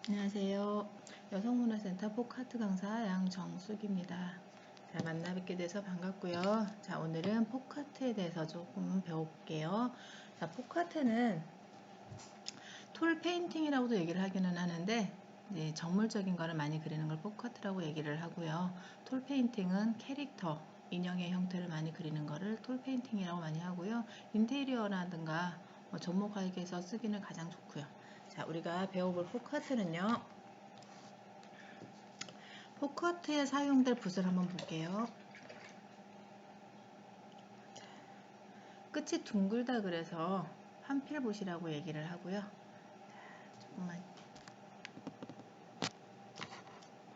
안녕하세요. 여성문화센터 포크아트 강사 양정숙입니다. 자, 만나 뵙게 돼서 반갑고요. 자, 오늘은 포크아트에 대해서 조금 배워볼게요. 자, 포크아트는 톨 페인팅이라고도 얘기를 하기는 하는데 이제 정물적인 거를 많이 그리는 걸 포크아트라고 얘기를 하고요. 톨 페인팅은 캐릭터, 인형의 형태를 많이 그리는 거를 톨 페인팅이라고 많이 하고요. 인테리어라든가 접목하기에서 쓰기는 가장 좋고요. 자, 우리가 배워볼 포크아트는요. 포크아트에 사용될 붓을 한번 볼게요. 끝이 둥글다 그래서 환필붓이라고 얘기를 하고요. 조금만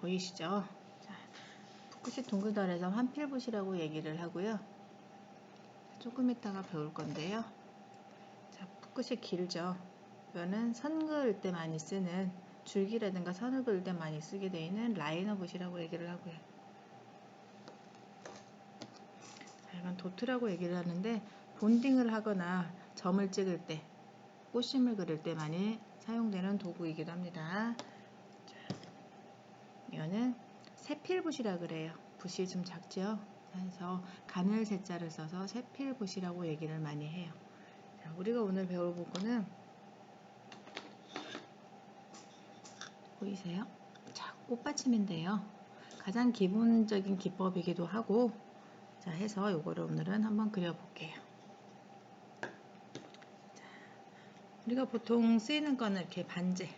보이시죠? 자, 끝이 둥글다 그래서 환필붓이라고 얘기를 하고요. 조금 이따가 배울 건데요. 자, 끝이 길죠? 이거는 선 그을 때 많이 쓰는 줄기라든가 선을 그을 때 많이 쓰게 되어 있는 라이너 붓이라고 얘기를 하고요. 자, 이건 도트라고 얘기를 하는데 본딩을 하거나 점을 찍을 때, 꽃심을 그릴 때 많이 사용되는 도구이기도 합니다. 자, 이거는 세필붓이라 그래요. 붓이 좀 작죠? 그래서 가늘 세자를 써서 세필붓이라고 얘기를 많이 해요. 자, 우리가 오늘 배워볼 거는 보이세요? 자, 꽃받침인데요. 가장 기본적인 기법이기도 하고, 자, 해서 요거를 오늘은 한번 그려볼게요. 자, 우리가 보통 쓰이는 거는 이렇게 반지,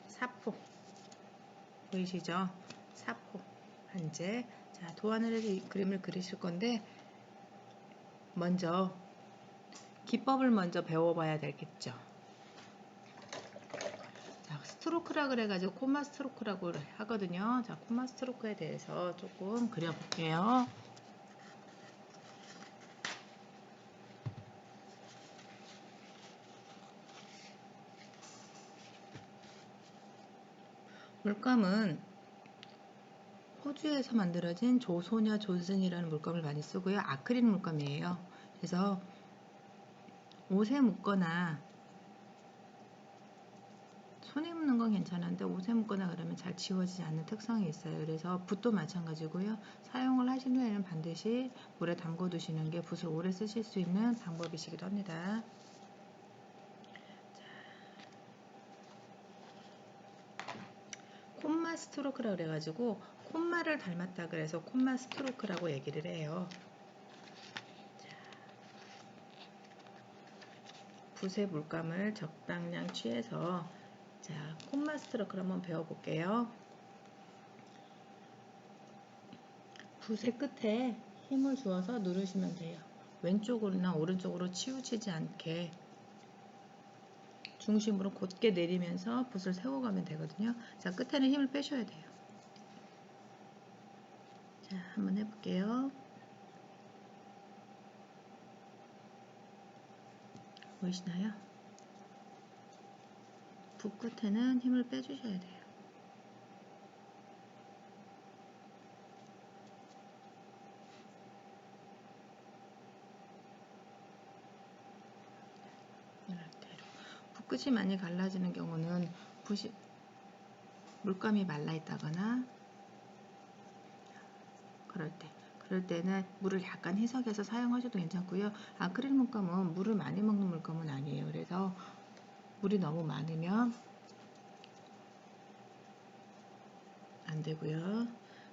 사포, 보이시죠? 사포, 반지. 자, 도안을 해서 이 그림을 그리실 건데, 먼저 기법을 먼저 배워봐야 되겠죠. 자, 스트로크라 그래가지고 콤마 스트로크라고 하거든요. 자, 콤마 스트로크에 대해서 조금 그려볼게요. 물감은 호주에서 만들어진 조소녀 존슨이라는 물감을 많이 쓰고요. 아크릴 물감이에요. 그래서 옷에 묻거나 손에 묻는 건 괜찮은데 옷에 묻거나 그러면 잘 지워지지 않는 특성이 있어요. 그래서 붓도 마찬가지고요. 사용을 하신 후에는 반드시 물에 담궈 두시는 게 붓을 오래 쓰실 수 있는 방법이시기도 합니다. 콤마 스트로크라고 그래가지고 콤마를 닮았다 그래서 콤마 스트로크라고 얘기를 해요. 붓의 물감을 적당량 취해서 자, 콤마 스트로크를 한번 배워볼게요. 붓의 끝에 힘을 주어서 누르시면 돼요. 왼쪽으로나 오른쪽으로 치우치지 않게 중심으로 곧게 내리면서 붓을 세워가면 되거든요. 자, 끝에는 힘을 빼셔야 돼요. 자, 한번 해볼게요. 보이시나요? 붓 끝에는 힘을 빼주셔야 돼요. 붓끝이 많이 갈라지는 경우는 붓이 물감이 말라 있다거나 그럴 때는 물을 약간 희석해서 사용하셔도 괜찮고요. 아크릴 물감은 물을 많이 먹는 물감은 아니에요. 그래서 물이 너무 많으면 안 되고요.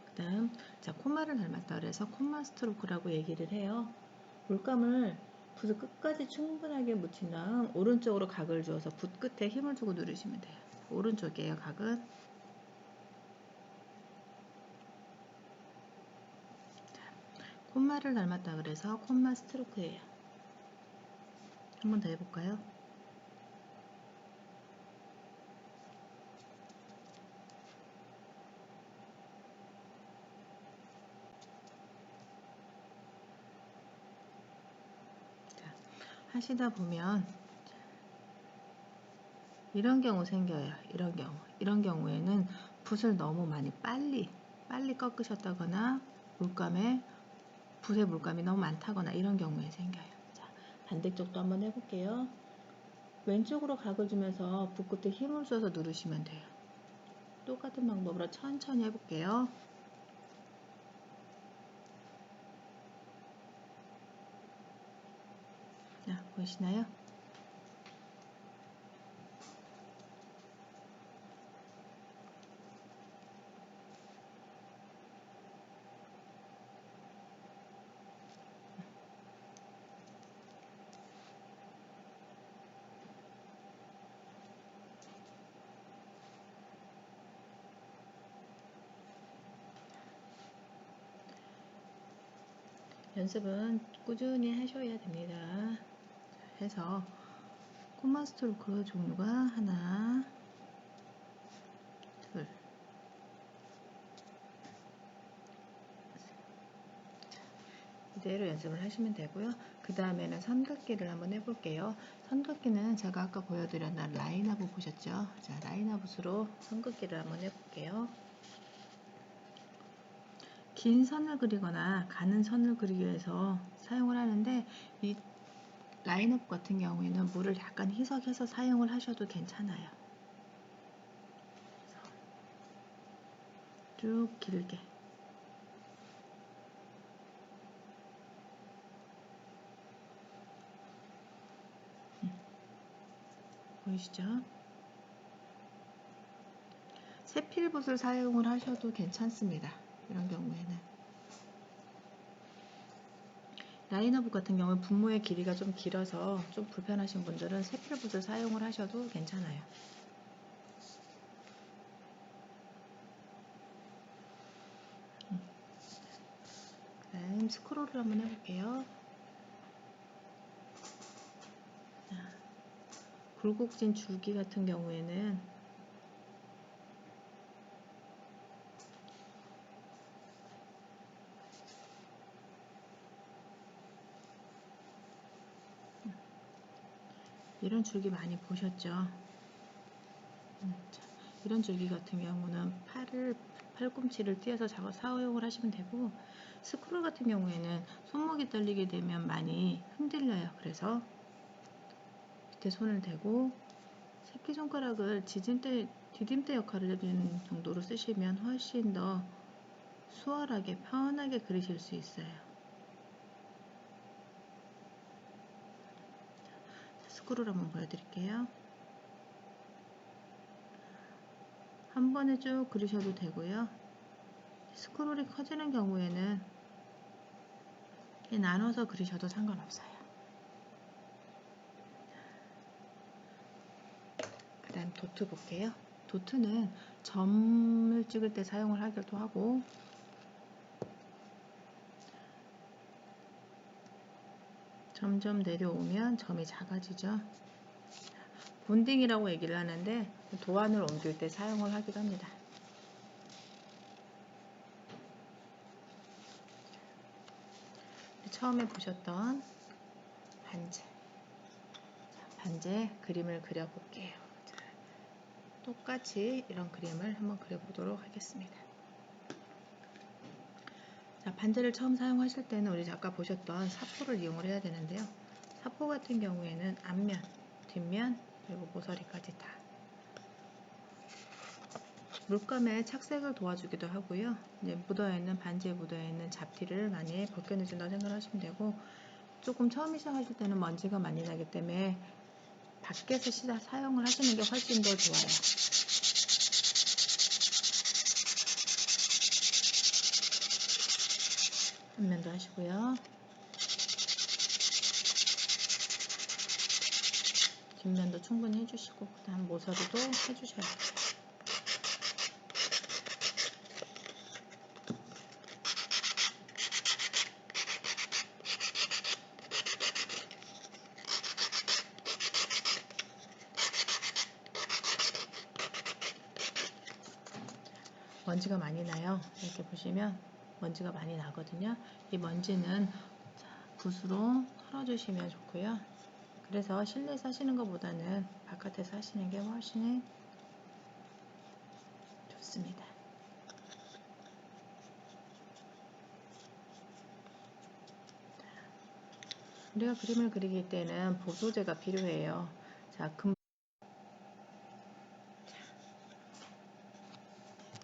그 다음, 자, 콤마를 닮았다 그래서 콤마 스트로크라고 얘기를 해요. 물감을 붓을 끝까지 충분하게 묻힌 다음 오른쪽으로 각을 주어서 붓 끝에 힘을 주고 누르시면 돼요. 오른쪽이에요, 각은. 콤마를 닮았다 그래서 콤마 스트로크예요. 한 번 더 해볼까요? 자, 하시다 보면 이런 경우 생겨요. 이런 경우에는 붓을 너무 많이 빨리 꺾으셨다거나 붓에 물감이 너무 많다거나 이런 경우에 생겨요. 자, 반대쪽도 한번 해볼게요. 왼쪽으로 각을 주면서 붓 끝에 힘을 써서 누르시면 돼요. 똑같은 방법으로 천천히 해볼게요. 자, 보이시나요? 연습은 꾸준히 하셔야 됩니다. 해서 코마 스트로크 종류가 하나, 둘, 이대로 연습을 하시면 되고요. 그 다음에는 선긋기를 한번 해볼게요. 선긋기는 제가 아까 보여드렸던 라인아붓 보셨죠? 자, 라인아붓으로 선긋기를 한번 해볼게요. 긴 선을 그리거나 가는 선을 그리기 위해서 사용을 하는데, 이 라인업 같은 경우에는 물을 약간 희석해서 사용을 하셔도 괜찮아요. 쭉 길게. 보이시죠? 세필붓을 사용을 하셔도 괜찮습니다. 이런 경우에는. 라이너붓 같은 경우는 분모의 길이가 좀 길어서 좀 불편하신 분들은 세필붓을 사용을 하셔도 괜찮아요. 그다음 스크롤을 한번 해볼게요. 굴곡진 줄기 같은 경우에는 이런 줄기 많이 보셨죠? 이런 줄기 같은 경우는 팔꿈치를 띄어서 사용을 하시면 되고, 스크롤 같은 경우에는 손목이 떨리게 되면 많이 흔들려요. 그래서 밑에 손을 대고 새끼손가락을 디딤대 역할을 해주는 정도로 쓰시면 훨씬 더 수월하게 편하게 그리실 수 있어요. 스크롤 한번 보여드릴게요. 한 번에 쭉 그리셔도 되고요. 스크롤이 커지는 경우에는 나눠서 그리셔도 상관없어요. 그 다음 도트 볼게요. 도트는 점을 찍을 때 사용을 하기도 하고, 점점 내려오면 점이 작아지죠. 본딩이라고 얘기를 하는데 도안을 옮길 때 사용을 하기도 합니다. 처음에 보셨던 반제 그림을 그려볼게요. 똑같이 이런 그림을 한번 그려보도록 하겠습니다. 자, 반제를 처음 사용하실 때는 우리 아까 보셨던 사포를 이용을 해야 되는데요. 사포 같은 경우에는 앞면, 뒷면, 그리고 모서리까지 다 물감에 착색을 도와주기도 하고요. 이제 묻어있는 반지에 묻어있는 잡티를 많이 벗겨내준다고 생각하시면 되고, 조금 처음 시작하실 때는 먼지가 많이 나기 때문에 밖에서 사용을 하시는 게 훨씬 더 좋아요. 앞면도 하시고요. 뒷면도 충분히 해주시고, 그 다음 모서리도 해주셔야 돼요. 먼지가 많이 나요. 이렇게 보시면 먼지가 많이 나거든요. 이 먼지는 붓으로 털어주시면 좋고요. 그래서 실내에서 하시는 것보다는 바깥에서 하시는 게 훨씬 좋습니다. 우리가 그림을 그리기 때는 보소제가 필요해요. 자,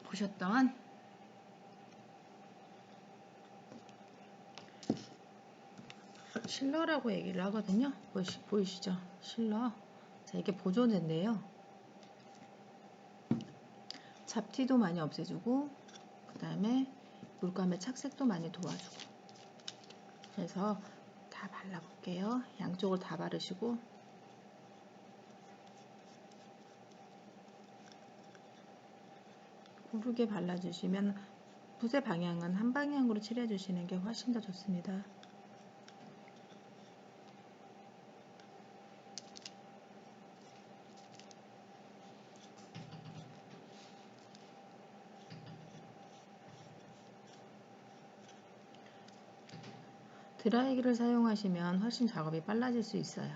보셨던 실러라고 얘기를 하거든요. 보이시죠? 실러. 자, 이게 보존제인데요. 잡티도 많이 없애주고, 그 다음에 물감의 착색도 많이 도와주고. 그래서 다 발라볼게요. 양쪽을 다 바르시고, 고르게 발라주시면 붓의 방향은 한 방향으로 칠해주시는 게 훨씬 더 좋습니다. 드라이기를 사용하시면 훨씬 작업이 빨라질 수 있어요.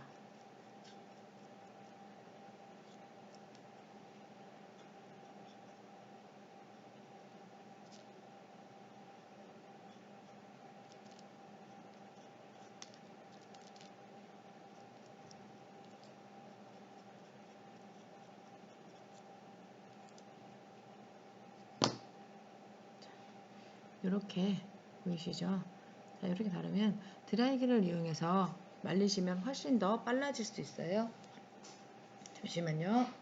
이렇게 보이시죠? 자, 이렇게 바르면 드라이기를 이용해서 말리시면 훨씬 더 빨라질 수 있어요. 잠시만요.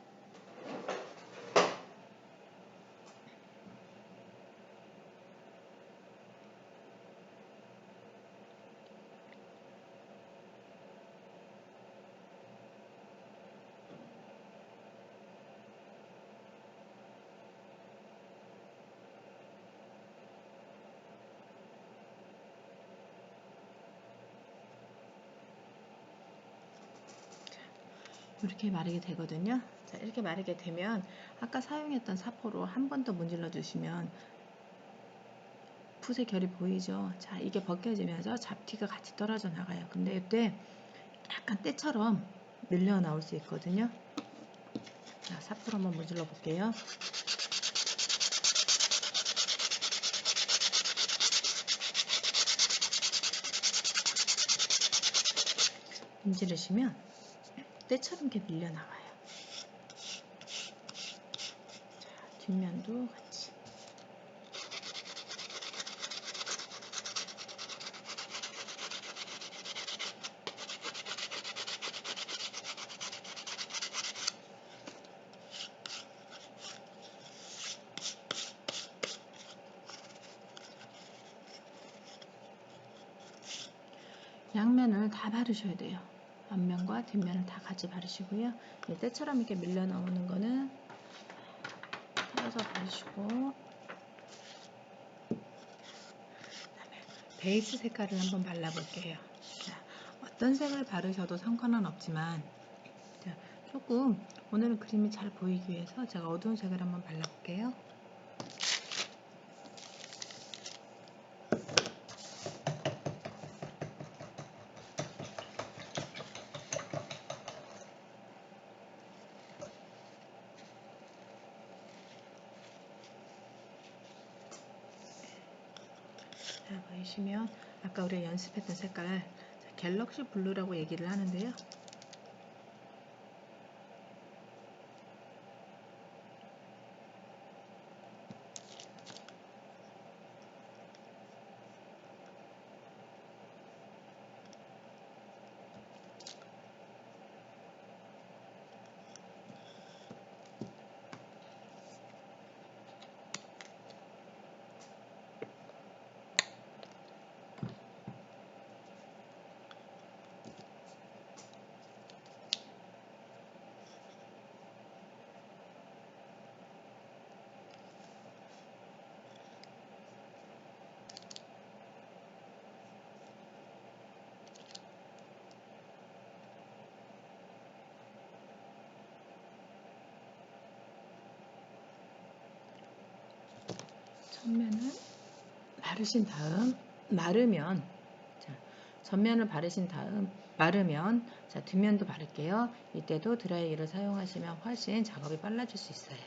이렇게 마르게 되거든요. 자, 이렇게 마르게 되면 아까 사용했던 사포로 한 번 더 문질러 주시면 붓의 결이 보이죠? 자, 이게 벗겨지면서 잡티가 같이 떨어져 나가요. 근데 이때 약간 때처럼 밀려 나올 수 있거든요. 자, 사포로 한번 문질러 볼게요. 문지르시면 때처럼 이렇게 밀려 나와요. 자, 뒷면도 같이. 양면을 다 바르셔야 돼요. 앞면과 뒷면을 다 같이 바르시고요. 때처럼 이렇게 밀려 나오는 거는 털어서 바르시고, 베이스 색깔을 한번 발라볼게요. 자, 어떤 색을 바르셔도 상관은 없지만, 자, 조금 오늘은 그림이 잘 보이기 위해서 제가 어두운 색을 한번 발라볼게요. 자, 보이시면 아까 우리가 연습했던 색깔, 갤럭시 블루라고 얘기를 하는데요. 전면을 바르신 다음 마르면, 자, 전면을 바르신 다음 마르면, 자, 뒷면도 바를게요. 이때도 드라이기를 사용하시면 훨씬 작업이 빨라질 수 있어요.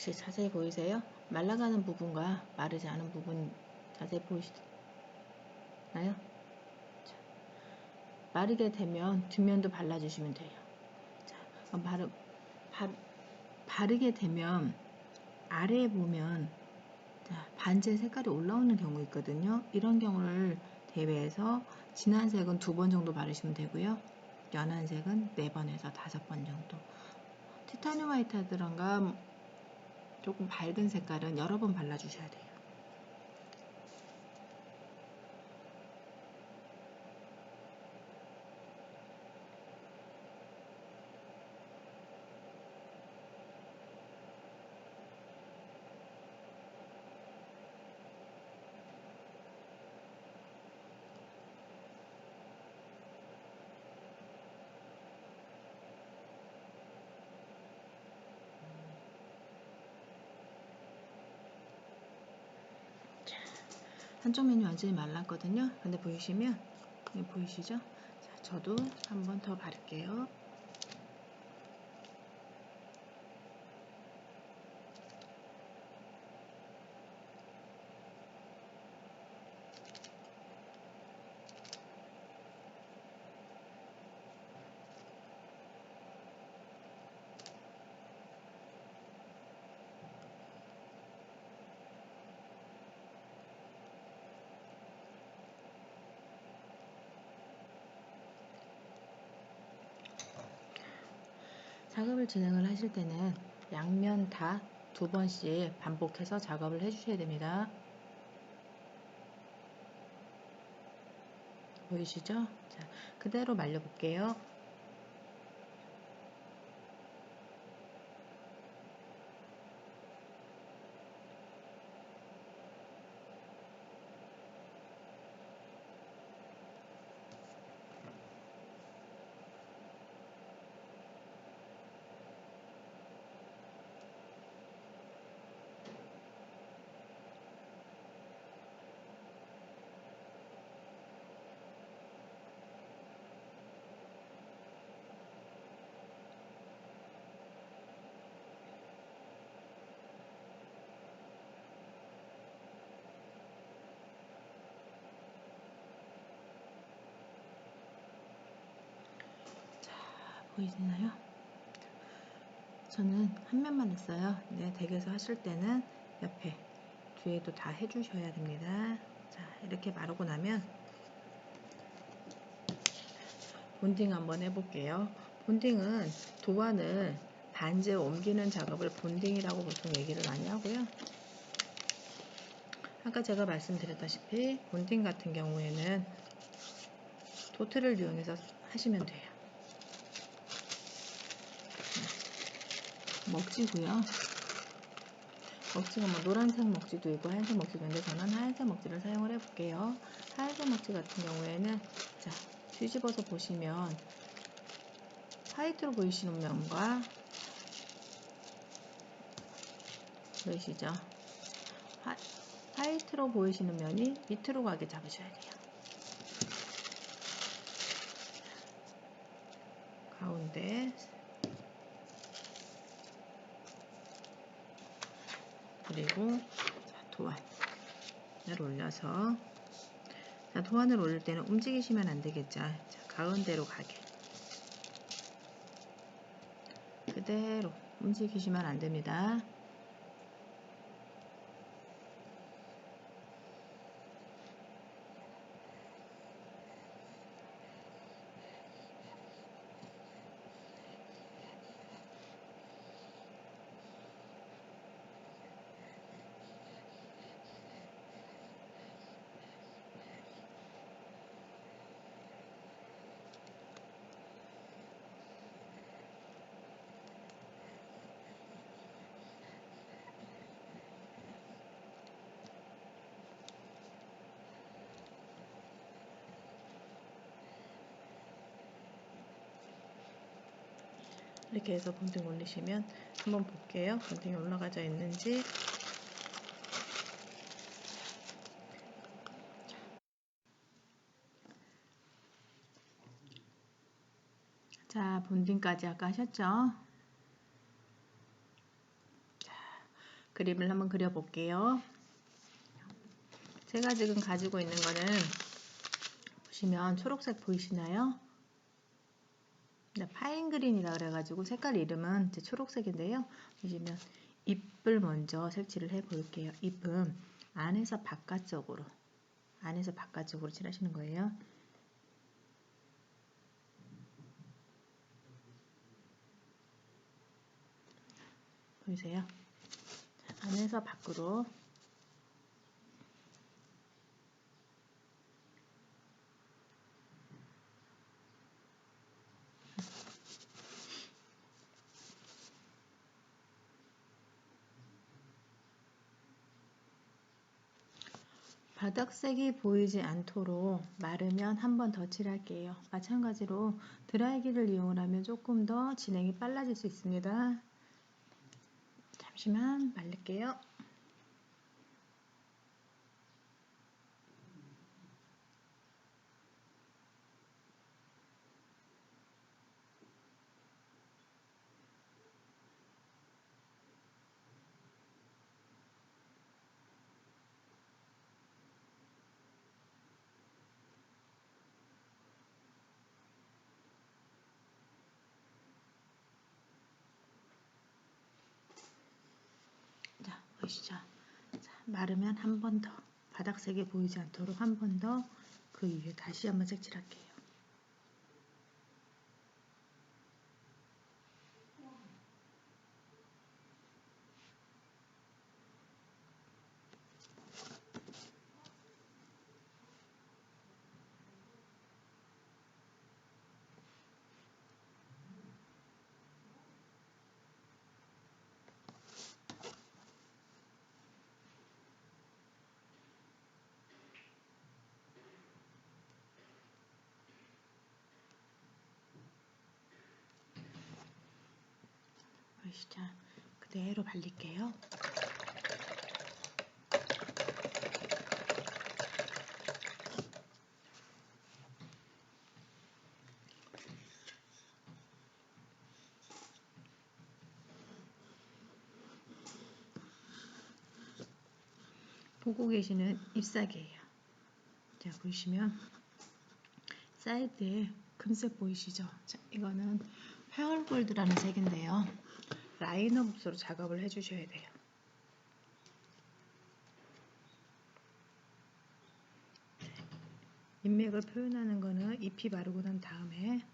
혹시 자세히 보이세요? 말라가는 부분과 마르지 않은 부분 자세히 보이시나요? 자, 마르게 되면 뒷면도 발라주시면 돼요. 자, 바르게 되면 아래에 보면 자, 반지의 색깔이 올라오는 경우 있거든요. 이런 경우를 대비해서 진한 색은 2번 정도 바르시면 되고요. 연한 색은 4번에서 5번 정도. 티타늄 화이트하드랑가 조금 밝은 색깔은 여러 번 발라주셔야 돼요. 한쪽 면이 완전히 말랐거든요. 근데 보이시면 보이시죠? 자, 저도 한 번 더 바를게요. 작업을 진행을 하실 때는 양면 다 2번씩 반복해서 작업을 해주셔야 됩니다. 보이시죠? 자, 그대로 말려볼게요. 보이시나요? 저는 한 면만 했어요. 네, 댁에서 하실 때는 옆에 뒤에도 다 해주셔야 됩니다. 자, 이렇게 마르고 나면 본딩 한번 해볼게요. 본딩은 도안을 반지에 옮기는 작업을 본딩이라고 보통 얘기를 많이 하고요. 아까 제가 말씀드렸다시피 본딩 같은 경우에는 도트를 이용해서 하시면 돼요. 먹지고요. 먹지가 뭐 노란색 먹지도 있고 하얀색 먹지도 있는데 저는 하얀색 먹지를 사용을 해볼게요. 하얀색 먹지 같은 경우에는 자, 뒤집어서 보시면 화이트로 보이시는 면과 보이시죠? 화이트로 보이시는 면이 밑으로 가게 잡으셔야 돼요. 가운데 그리고 도안을 올려서 자, 도안을 올릴 때는 움직이시면 안 되겠죠. 자, 가운데로 가게 그대로 움직이시면 안 됩니다. 이렇게 해서 본딩 올리시면 한번 볼게요. 본딩이 올라가져 있는지. 자, 본딩까지 아까 하셨죠? 자, 그림을 한번 그려볼게요. 제가 지금 가지고 있는 거는 보시면 초록색 보이시나요? 파인그린이라 그래가지고 색깔 이름은 이제 초록색인데요. 보시면 잎을 먼저 색칠을 해 볼게요. 잎은 안에서 바깥쪽으로 칠하시는 거예요. 보이세요? 안에서 밖으로 바닥색이 보이지 않도록 마르면 한 번 더 칠할게요. 마찬가지로 드라이기를 이용하면 조금 더 진행이 빨라질 수 있습니다. 잠시만 말릴게요. 자, 보이시죠? 자, 마르면 한 번 더 바닥색이 보이지 않도록 한 번 더 그 위에 다시 한번 색칠할게요. 보이시죠? 그대로 발릴게요. 보고 계시는 잎사귀예요. 자, 보시면 사이드에 금색 보이시죠? 자, 이거는 페어골드라는 색인데요. 라이너 붓으로 작업을 해주셔야 돼요. 인맥을 표현하는 거는 잎이 마르고 난 다음에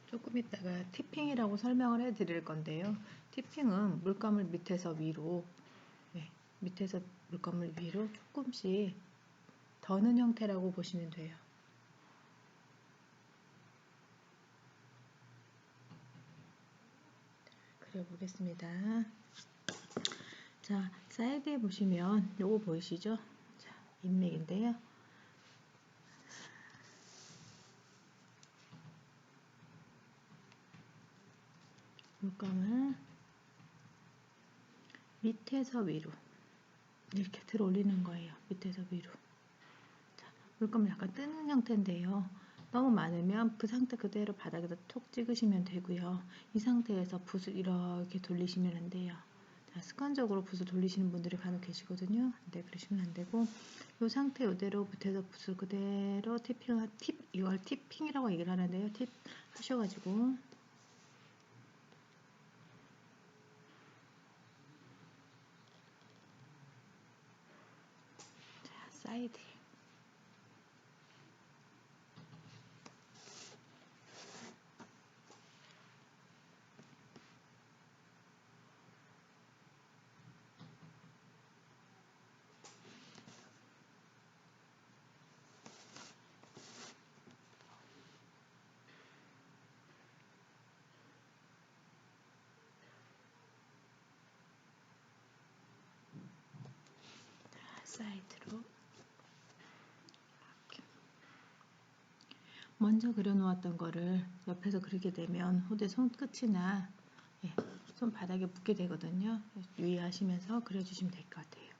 조금 있다가 티핑이라고 설명을 해 드릴 건데요. 티핑은 물감을 밑에서 위로 밑에서 물감을 위로 조금씩 더는 형태라고 보시면 돼요. 그려보겠습니다. 자, 사이드에 보시면 요거 보이시죠? 자, 인맥인데요. 물감을 밑에서 위로 이렇게 들어 올리는 거예요. 밑에서 위로. 자, 물감을 약간 뜨는 형태인데요. 너무 많으면 그 상태 그대로 바닥에다 톡 찍으시면 되고요. 이 상태에서 붓을 이렇게 돌리시면 안 돼요. 자, 습관적으로 붓을 돌리시는 분들이 간혹 계시거든요. 근데 그러시면 안 되고 이 상태 이대로 밑에서 붓을 그대로 이걸 티핑이라고 얘기를 하는데요. 팁 하셔가지고 자, 사이드 사이드로 먼저 그려놓았던 거를 옆에서 그리게 되면 후대 손끝이나 손바닥에 묻게 되거든요. 유의하시면서 그려주시면 될 것 같아요.